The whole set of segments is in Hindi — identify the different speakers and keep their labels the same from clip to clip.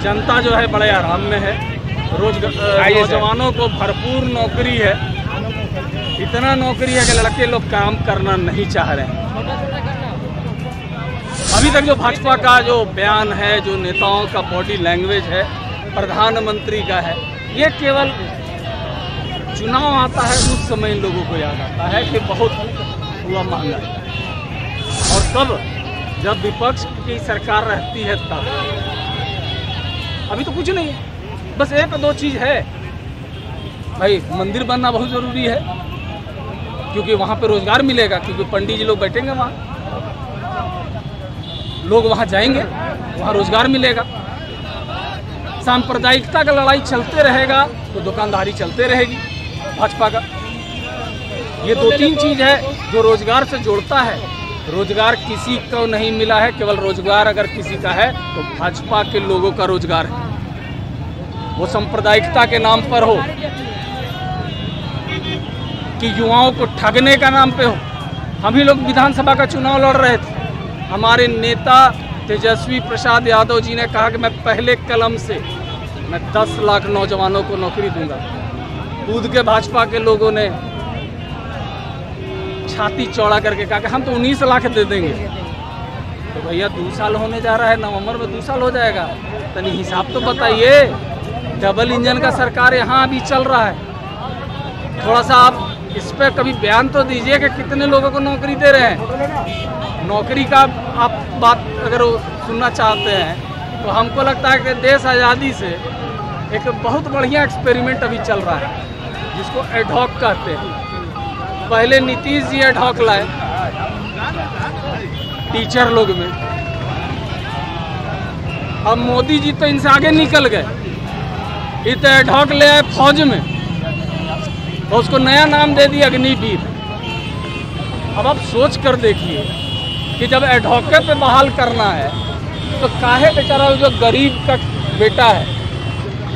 Speaker 1: जनता जो है बड़े आराम में है। नौजवानों को भरपूर नौकरी है, इतना नौकरी है कि लड़के लोग काम करना नहीं चाह रहे हैं। अभी तक जो भाजपा का जो बयान है, जो नेताओं का बॉडी लैंग्वेज है, प्रधानमंत्री का है, ये केवल चुनाव आता है उस समय इन लोगों को याद आता है कि बहुत हुआ महंगा। और तब जब विपक्ष की सरकार रहती है तब अभी तो कुछ नहीं है, बस एक दो चीज़ है भाई। मंदिर बनना बहुत ज़रूरी है क्योंकि वहाँ पे रोजगार मिलेगा, क्योंकि पंडित जी लोग बैठेंगे वहाँ, लोग वहाँ जाएंगे, वहाँ रोजगार मिलेगा। सांप्रदायिकता का लड़ाई चलते रहेगा तो दुकानदारी चलते रहेगी भाजपा का। ये दो तीन चीज़ है जो रोजगार से जोड़ता है। रोजगार किसी को नहीं मिला है, केवल रोजगार अगर किसी का है तो भाजपा के लोगों का रोजगार है। वो सांप्रदायिकता के नाम पर हो कि युवाओं को ठगने का नाम पे हो। हम ही लोग विधानसभा का चुनाव लड़ रहे थे, हमारे नेता तेजस्वी प्रसाद यादव जी ने कहा कि मैं पहले कलम से मैं 10 लाख नौजवानों को नौकरी दूंगा। कूद के भाजपा के लोगों ने छाती चौड़ा करके कहा कि हम तो 19 लाख दे देंगे। तो भैया 2 साल होने जा रहा है, नवंबर में 2 साल हो जाएगा, तनी हिसाब तो बताइए। डबल इंजन का सरकार यहाँ अभी चल रहा है, थोड़ा सा आप इस पर कभी बयान तो दीजिए कि कितने लोगों को नौकरी दे रहे हैं। नौकरी का आप बात अगर सुनना चाहते हैं तो हमको लगता है कि देश आज़ादी से एक बहुत बढ़िया एक्सपेरिमेंट अभी चल रहा है जिसको एडहॉक कहते हैं। पहले नीतीश जी एडहॉक लाए टीचर लोग में, अब मोदी जी तो इनसे आगे निकल गए, ये तो एडहॉक ले आए फौज में और उसको नया नाम दे दिया अग्निवीर। अब आप सोच कर देखिए कि जब एडहॉक पे बहाल करना है तो काहे बेचारा जो गरीब का बेटा है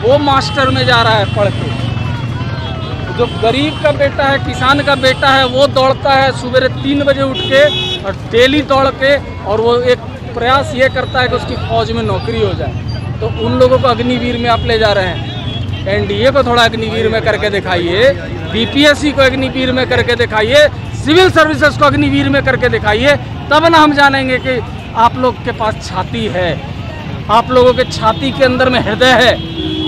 Speaker 1: वो मास्टर में जा रहा है पढ़ के, जो गरीब का बेटा है, किसान का बेटा है, वो दौड़ता है सुबह 3 बजे उठ के और डेली दौड़ के, और वो एक प्रयास ये करता है कि उसकी फौज में नौकरी हो जाए। तो उन लोगों को अग्निवीर में आप ले जा रहे हैं। एनडीए को थोड़ा अग्निवीर में करके दिखाइए, बीपीएससी को अग्निवीर में करके दिखाइए, सिविल सर्विसेज को अग्निवीर में करके दिखाइए, तब ना हम जानेंगे कि आप लोग के पास छाती है, आप लोगों के छाती के अंदर में हृदय है।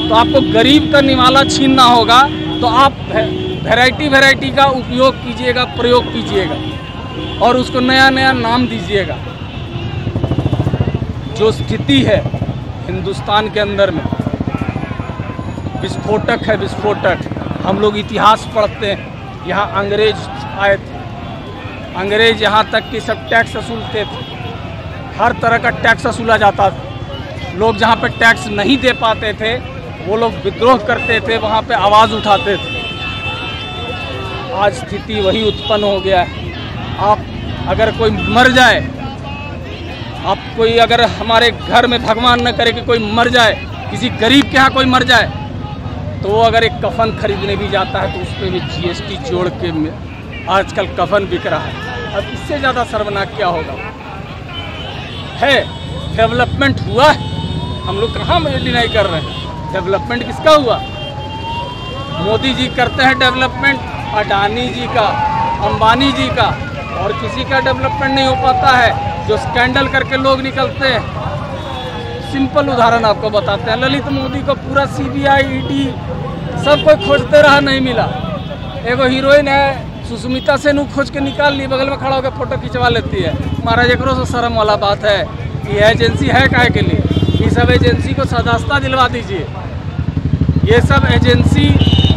Speaker 1: तो आपको गरीब का निवाला छीनना होगा तो आप वैरायटी का उपयोग कीजिएगा, प्रयोग कीजिएगा और उसको नया नया नाम दीजिएगा। जो स्थिति है हिंदुस्तान के अंदर में विस्फोटक है, विस्फोटक। हम लोग इतिहास पढ़ते हैं, यहाँ अंग्रेज आए थे, अंग्रेज यहाँ तक कि सब टैक्स वसूलते थे, हर तरह का टैक्स वसूला जाता था। लोग जहाँ पे टैक्स नहीं दे पाते थे वो लोग विद्रोह करते थे, वहाँ पे आवाज़ उठाते थे। आज स्थिति वही उत्पन्न हो गया है। आप अगर कोई मर जाए, आप कोई अगर हमारे घर में भगवान न करे कि कोई मर जाए, किसी गरीब के यहाँ कोई मर जाए, तो वो अगर एक कफन खरीदने भी जाता है तो उस पर भी जीएसटी जोड़ के आजकल कफन बिक रहा है। अब इससे ज़्यादा शर्मनाक क्या होगा? है डेवलपमेंट हुआ है, हम लोग कहाँ डिनाई कर रहे हैं। डेवलपमेंट किसका हुआ? मोदी जी करते हैं डेवलपमेंट, अडानी जी का, अंबानी जी का, और किसी का डेवलपमेंट नहीं हो पाता है। जो स्कैंडल करके लोग निकलते हैं, सिंपल उदाहरण आपको बताते हैं। ललित मोदी को पूरा सीबीआई, ईडी सब कोई खोजते रहा, नहीं मिला। एगो हीरोइन है सुष्मिता सेन, खोज के निकाल ली, बगल में खड़ा होकर फोटो खिंचवा लेती है। महाराज एकरो से शर्म वाला बात है। ये एजेंसी है काहे के लिए? ये सब एजेंसी को सदस्यता दिलवा दीजिए। ये सब एजेंसी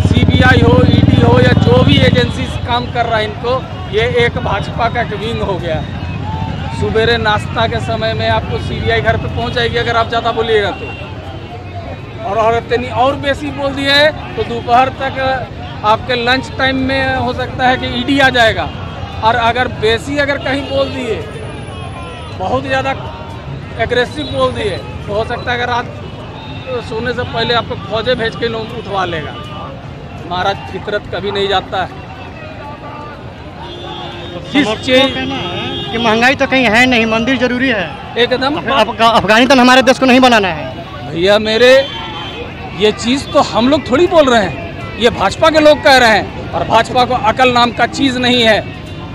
Speaker 1: सीबीआई हो, ईडी हो या जो भी एजेंसी काम कर रहा है, इनको ये एक भाजपा का एक विंग हो गया है। सुबेरे नाश्ता के समय में आपको सीबीआई घर पे पहुंच जाएगी अगर आप ज़्यादा बोलिएगा तो, और इतनी और बेसी बोल दिए तो दोपहर तक आपके लंच टाइम में हो सकता है कि ईडी आ जाएगा। और अगर बेसी अगर कहीं बोल दिए, बहुत ज़्यादा एग्रेसिव बोल दिए, तो हो सकता है अगर रात सोने से पहले आपको फौजे भेज के लोग उठवा लेगा। महाराज फितरत कभी नहीं जाता है। जिस चीज कि
Speaker 2: महंगाई तो कहीं है नहीं, मंदिर जरूरी है
Speaker 1: एकदम।
Speaker 2: अफगानिस्तान हमारे देश को नहीं बनाना है
Speaker 1: भैया मेरे, ये चीज़ तो हम लोग थोड़ी बोल रहे हैं, ये भाजपा के लोग कह रहे हैं। और भाजपा को अकल नाम का चीज़ नहीं है।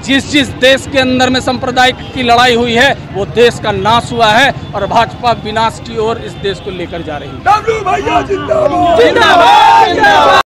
Speaker 1: जिस देश के अंदर में सांप्रदायिक की लड़ाई हुई है वो देश का नाश हुआ है और भाजपा विनाश की ओर इस देश को लेकर जा रही है।